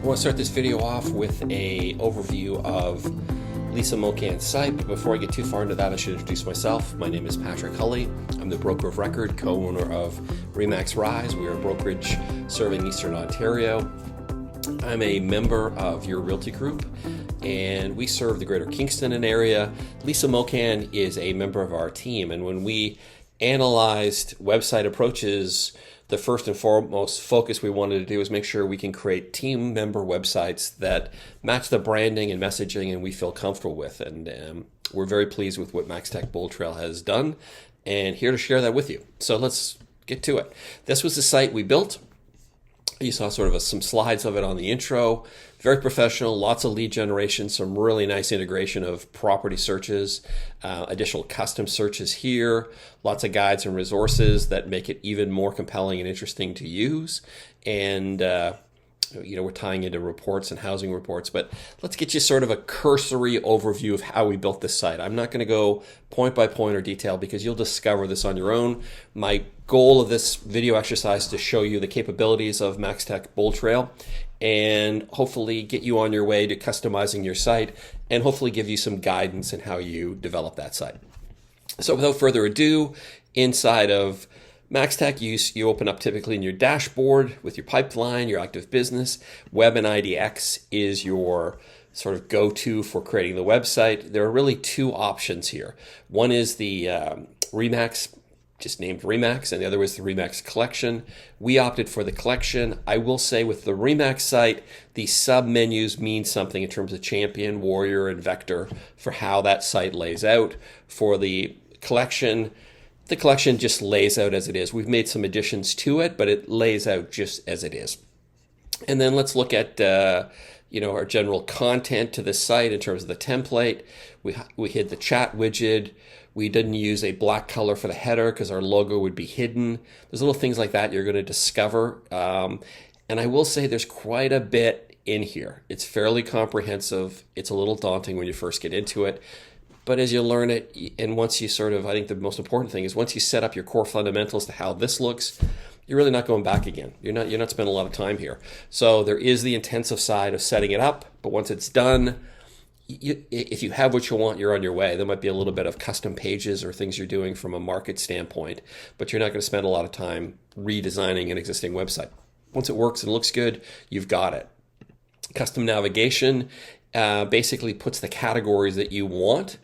want to start this video off with a overview of Lisa Mocan's site. But before I get too far into that, I should introduce myself. My name is Patrick Hulley. I'm the broker of record, co-owner of REMAX Rise. We are a brokerage serving Eastern Ontario. I'm a member of your realty group, and we serve the greater Kingston area. Lisa Mocan is a member of our team, and when we analyzed website approaches, the first and foremost focus we wanted to do is make sure we can create team member websites that match the branding and messaging and we feel comfortable with. And we're very pleased with what MaxTech Bold Trail has done, and here to share that with you. So let's get to it. This was the site we built. You saw sort of some slides of it on the intro. Very professional, lots of lead generation, some really nice integration of property searches, additional custom searches here, lots of guides and resources that make it even more compelling and interesting to use. And we're tying into reports and housing reports, but let's get you sort of a cursory overview of how we built this site. I'm not going to go point by point or detail because you'll discover this on your own. My goal of this video exercise is to show you the capabilities of MaxTech Bold Trail and hopefully get you on your way to customizing your site and hopefully give you some guidance in how you develop that site. So without further ado, inside of MaxTech, you open up typically in your dashboard with your pipeline, your active business. Web and IDX is your sort of go-to for creating the website. There are really two options here. One is the REMAX, just named REMAX, and the other was the REMAX collection. We opted for the collection. I will say with the REMAX site, the sub-menus mean something in terms of champion, warrior, and vector for how that site lays out. For the collection just lays out as it is. We've made some additions to it, but it lays out just as it is. And then let's look at our general content to the site in terms of the template. We hid the chat widget. We didn't use a black color for the header because our logo would be hidden. There's little things like that you're going to discover. And I will say there's quite a bit in here. It's fairly comprehensive. It's a little daunting when you first get into it. But as you learn it, and once you I think the most important thing is once you set up your core fundamentals to how this looks, you're really not going back again. You're not spending a lot of time here. So there is the intensive side of setting it up, but once it's done, if you have what you want, you're on your way. There might be a little bit of custom pages or things you're doing from a market standpoint, but you're not going to spend a lot of time redesigning an existing website. Once it works and looks good, you've got it. Custom navigation basically puts the categories that you want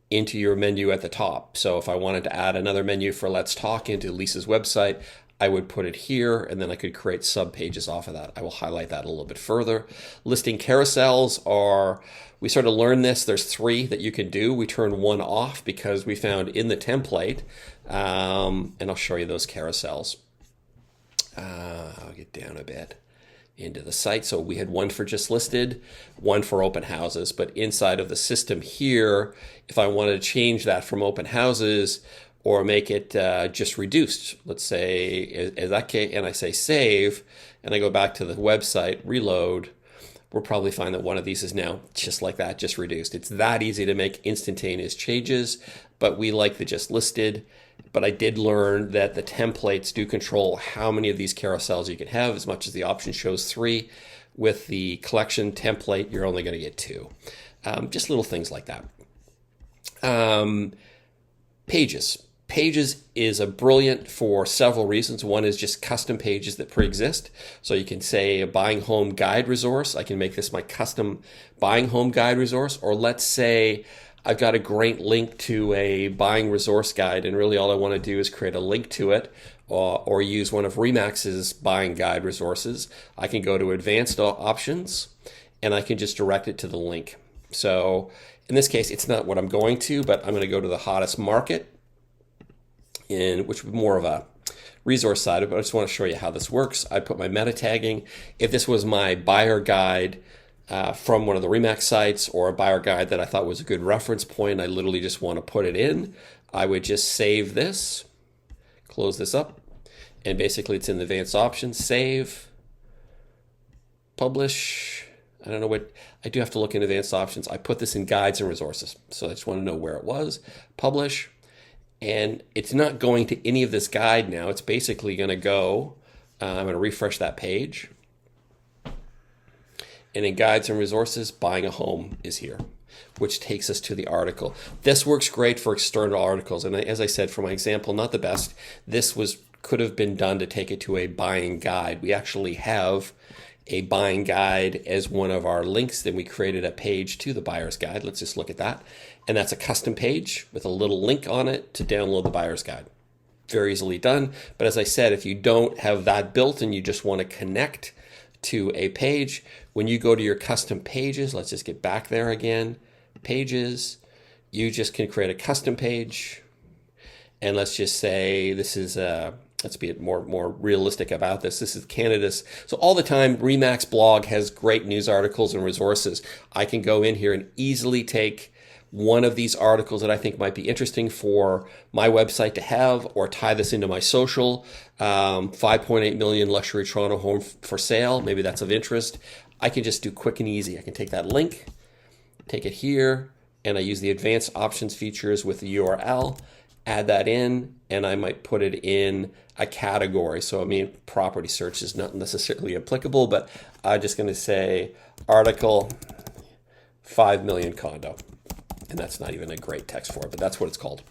into your menu at the top. So if I wanted to add another menu for Let's Talk into Lisa's website, I would put it here, and then I could create sub pages off of that. I will highlight that a little bit further. Listing carousels we sort of learned this. There's 3 that you can do. We turned 1 off because we found in the template, and I'll show you those carousels. I'll get down a bit into the site. So we had 1 for just listed, 1 for open houses, but inside of the system here, if I wanted to change that from open houses or make it just reduced, let's say in that case, and I say save, and I go back to the website, reload, we'll probably find that one of these is now just like that, just reduced. It's that easy to make instantaneous changes, but we like the just listed. But I did learn that the templates do control how many of these carousels you can have, as much as the option shows 3. With the collection template, you're only going to get 2. Just little things like that. Pages. Pages is brilliant for several reasons. One is just custom pages that pre-exist. So you can say a buying home guide resource. I can make this my custom buying home guide resource. Or let's say I've got a great link to a buying resource guide, and really all I want to do is create a link to it or use one of REMAX's buying guide resources. I can go to advanced options, and I can just direct it to the link. So in this case, it's not what I'm going to, but I'm going to go to the hottest market, which is more of a resource side, but I just want to show you how this works. I put my meta tagging. If this was my buyer guide from one of the REMAX sites or a buyer guide that I thought was a good reference point, I literally just want to put it in. I would just save this, close this up, and basically it's in the advanced options, save, publish. I don't know what, I do have to look in advanced options. I put this in guides and resources. So I just want to know where it was, publish. And it's not going to any of this guide now. It's basically going to go, I'm going to refresh that page. And in guides and resources, buying a home is here, which takes us to the article. This works great for external articles. And as I said, for my example, not the best. This could have been done to take it to a buying guide. We actually have a buying guide as one of our links. Then we created a page to the buyer's guide. Let's just look at that. And that's a custom page with a little link on it to download the buyer's guide. Very easily done. But as I said, if you don't have that built and you just want to connect to a page, when you go to your custom pages, let's just get back there again, pages, you just can create a custom page. And let's just say this is let's be more realistic about this. This is Canada's. So all the time, REMAX blog has great news articles and resources. I can go in here and easily take one of these articles that I think might be interesting for my website to have, or tie this into my social. 5.8 million luxury Toronto home for sale. Maybe that's of interest. I can just do quick and easy. I can take that link, take it here, and I use the advanced options features with the URL, add that in, and I might put it in a category. So I mean, property search is not necessarily applicable, but I'm just going to say article 5 million condo. And that's not even a great text for it, but that's what it's called.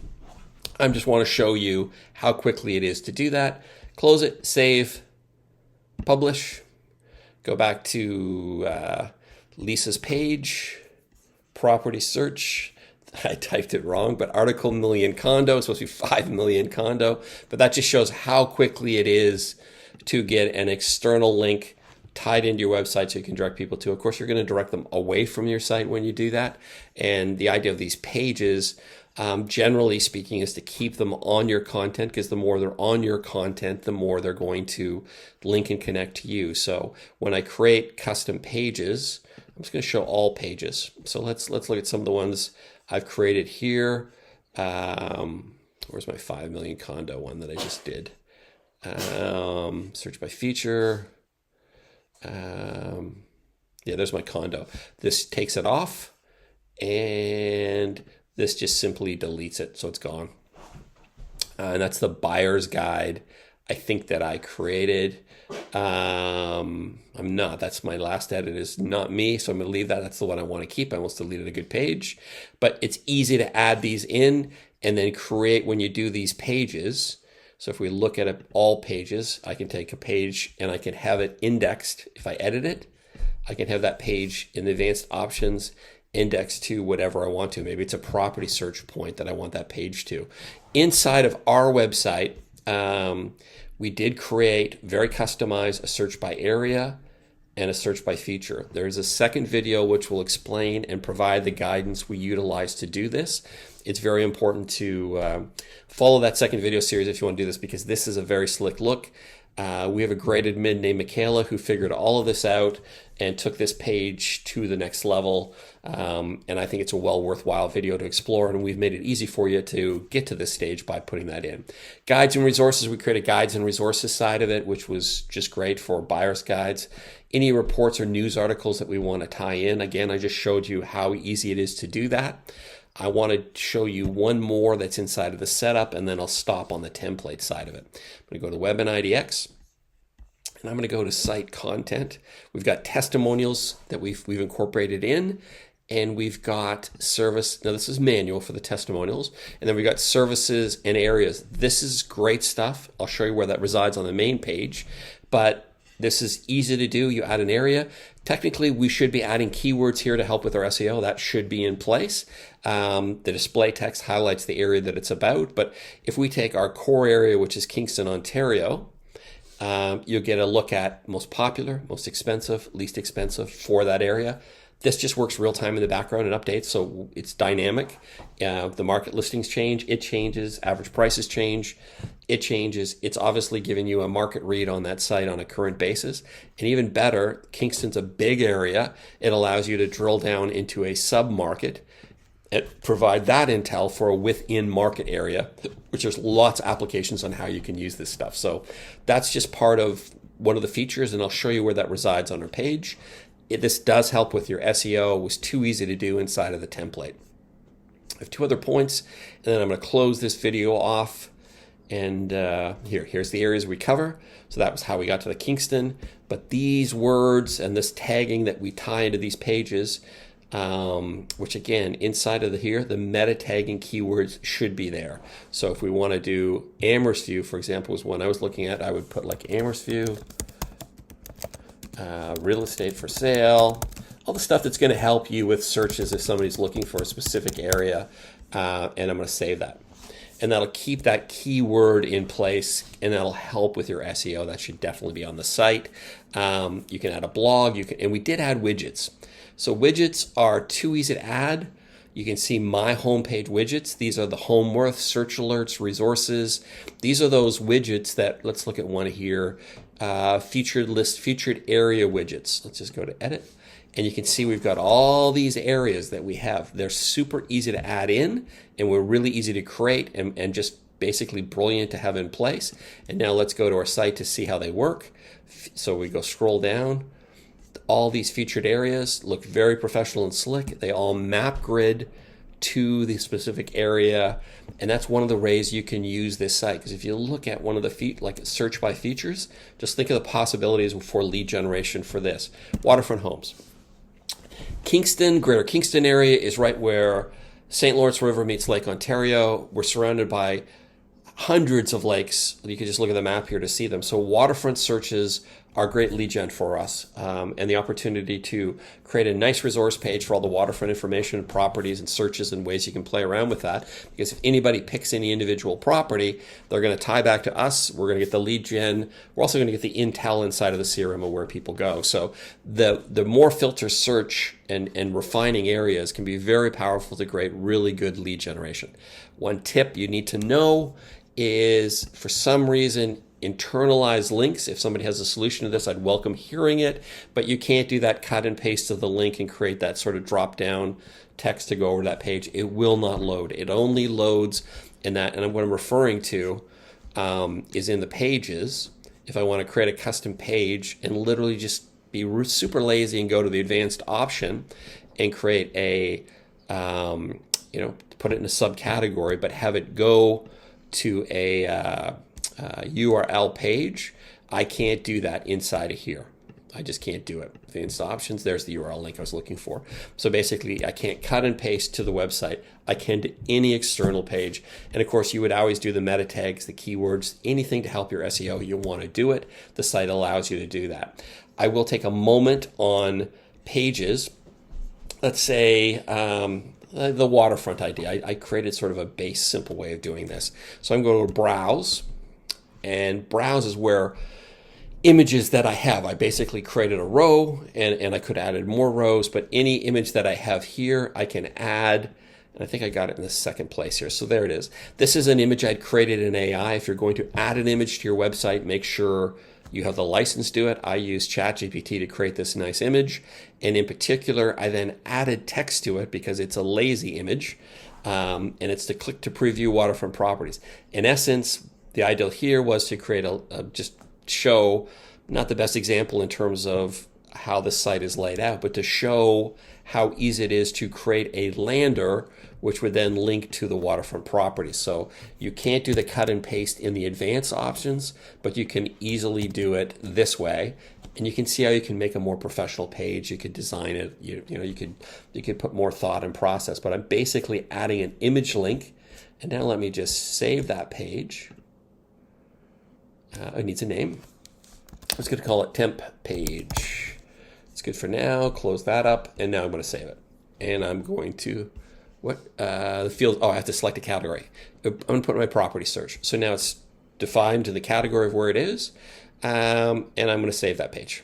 I just want to show you how quickly it is to do that. Close it, save, publish, go back to Lisa's page, property search. I typed it wrong, but article million condo, it's supposed to be 5 million condo, but that just shows how quickly it is to get an external link tied into your website so you can direct people to. Of course, you're going to direct them away from your site when you do that. And the idea of these pages, generally speaking, is to keep them on your content, because the more they're on your content, the more they're going to link and connect to you. So when I create custom pages, I'm just going to show all pages. So let's look at some of the ones I've created here. Where's my 5 million condo one that I just did? Search by feature. Yeah, there's my condo. This takes it off, and this just simply deletes it, so it's gone. And that's the buyer's guide, I think, that I created. I'm not. That's my last edit, is not me, so I'm going to leave that. That's the one I want to keep. I almost deleted a good page. But it's easy to add these in and then create when you do these pages. So if we look at all pages, I can take a page and I can have it indexed. If I edit it, I can have that page in the advanced options indexed to whatever I want to. Maybe it's a property search point that I want that page to. Inside of our website, we did create, very customized, a search by area and a search by feature. There's a second video which will explain and provide the guidance we utilize to do this. It's very important to follow that second video series if you want to do this, because this is a very slick look. We have a great admin named Michaela who figured all of this out and took this page to the next level. And I think it's a well worthwhile video to explore, and we've made it easy for you to get to this stage by putting that in. Guides and resources, we created guides and resources side of it, which was just great for buyer's guides. Any reports or news articles that we want to tie in, again, I just showed you how easy it is to do that. I want to show you one more that's inside of the setup, and then I'll stop on the template side of it. I'm going to go to Web and IDX, and I'm going to go to Site Content. We've got testimonials that we've incorporated in, and we've got service. Now this is manual for the testimonials, and then we've got services and areas. This is great stuff. I'll show you where that resides on the main page, but this is easy to do. You add an area. Technically, we should be adding keywords here to help with our SEO. That should be in place. The display text highlights the area that it's about. But if we take our core area, which is Kingston, Ontario, you'll get a look at most popular, most expensive, least expensive for that area. This just works real time in the background and updates, so it's dynamic. The market listings change, it changes. Average prices change, it changes. It's obviously giving you a market read on that site on a current basis. And even better, Kingston's a big area. It allows you to drill down into a sub-market and provide that intel for a within market area, which there's lots of applications on how you can use this stuff. So that's just part of one of the features, and I'll show you where that resides on our page. This does help with your SEO. It was too easy to do inside of the template. I have two other points, and then I'm going to close this video off And here's the areas we cover. So that was how we got to the Kingston. But these words and this tagging that we tie into these pages, which again, inside of the meta tagging keywords should be there. So if we want to do Amherst View, for example, was one I was looking at, I would put like Amherst View, real estate for sale, all the stuff that's going to help you with searches if somebody's looking for a specific area. And I'm going to save that. And that'll keep that keyword in place, and that'll help with your SEO. That should definitely be on the site. You can add a blog, and we did add widgets. So widgets are too easy to add. You can see my homepage widgets. These are the home worth, search alerts, resources. These are those widgets that, let's look at one here, featured list, featured area widgets. Let's just go to edit. And you can see we've got all these areas that we have. They're super easy to add in, and we're really easy to create and just basically brilliant to have in place. And now let's go to our site to see how they work. So we go scroll down. All these featured areas look very professional and slick. They all map grid to the specific area. And that's one of the ways you can use this site. Because if you look at one of the like search by features, just think of the possibilities for lead generation for this. Waterfront homes. Kingston, Greater Kingston area is right where St. Lawrence River meets Lake Ontario. We're surrounded by hundreds of lakes. You can just look at the map here to see them. So waterfront searches are great lead gen for us, and the opportunity to create a nice resource page for all the waterfront information, properties, and searches and ways you can play around with that. Because if anybody picks any individual property, they're going to tie back to us. We're going to get the lead gen. We're also going to get the intel inside of the CRM of where people go. So the more filter search and refining areas can be very powerful to create really good lead generation. One tip you need to know is, for some reason, internalize links. If somebody has a solution to this, I'd welcome hearing it, but you can't do that cut and paste of the link and create that sort of drop down text to go over that page. It will not load. It only loads in that, and what I'm referring to is in the pages. If I want to create a custom page and literally just be super lazy and go to the advanced option and create a, put it in a subcategory, but have it go to a URL page, I can't do that inside of here. I just can't do it. Advanced options, there's the URL link I was looking for. So basically, I can't cut and paste to the website. I can to any external page. And of course, you would always do the meta tags, the keywords, anything to help your SEO. You want to do it. The site allows you to do that. I will take a moment on pages. Let's say the waterfront idea. I created sort of a base, simple way of doing this. So I'm going to browse. And browse is where images that I have. I basically created a row, and I could have added more rows, but any image that I have here, I can add. And I think I got it in the second place here. So there it is. This is an image I'd created in AI. If you're going to add an image to your website, make sure you have the license to do it. I use ChatGPT to create this nice image. And in particular, I then added text to it because it's a lazy image. And it's to click to preview waterfront properties. In essence, the ideal here was to create just show, not the best example in terms of how the site is laid out, but to show how easy it is to create a lander, which would then link to the waterfront property. So you can't do the cut and paste in the advanced options, but you can easily do it this way. And you can see how you can make a more professional page. You could design it. You could put more thought and process. But I'm basically adding an image link. And now let me just save that page. It needs a name. I'm just going to call it temp page. It's good for now. Close that up. And now I'm going to save it. And I'm going to, the field, I have to select a category. I'm going to put my property search. So now it's defined to the category of where it is. And I'm going to save that page.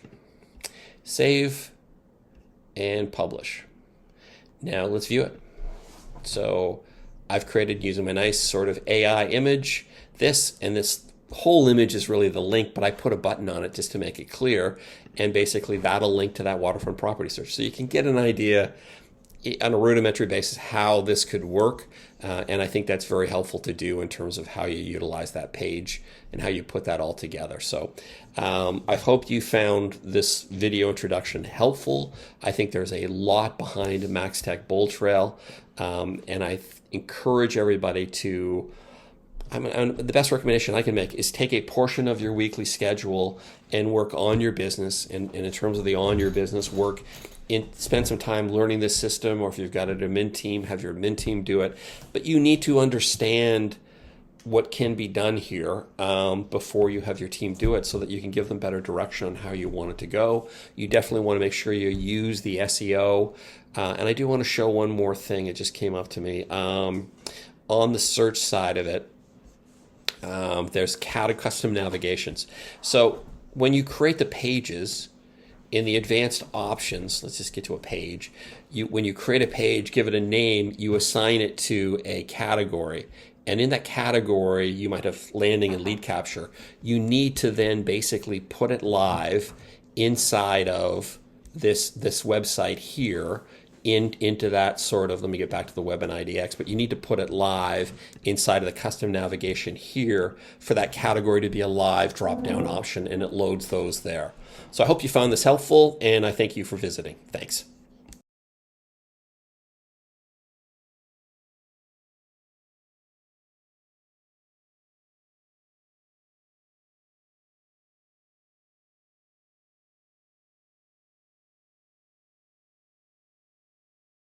Save and publish. Now let's view it. So I've created, using my nice sort of AI image, this whole image is really the link, but I put a button on it just to make it clear, and basically that'll link to that waterfront property search. So you can get an idea on a rudimentary basis how this could work, and I think that's very helpful to do in terms of how you utilize that page and how you put that all together. So I hope you found this video introduction helpful. I think there's a lot behind MaxTech Bold Trail, and I encourage everybody to the best recommendation I can make is take a portion of your weekly schedule and work on your business. And in terms of the on your business work, spend some time learning this system, or if you've got an admin team, have your admin team do it. But you need to understand what can be done here before you have your team do it, so that you can give them better direction on how you want it to go. You definitely want to make sure you use the SEO. And I do want to show one more thing. It just came up to me. On the search side of it, there's custom navigations. So when you create the pages in the advanced options, let's just get to a page. When you create a page, give it a name, you assign it to a category. And in that category, you might have landing and lead capture. You need to then basically put it live inside of this website here, into that sort of, let me get back to the web and IDX, but you need to put it live inside of the custom navigation here for that category to be a live drop-down option, and it loads those there. So I hope you found this helpful, and I thank you for visiting. Thanks.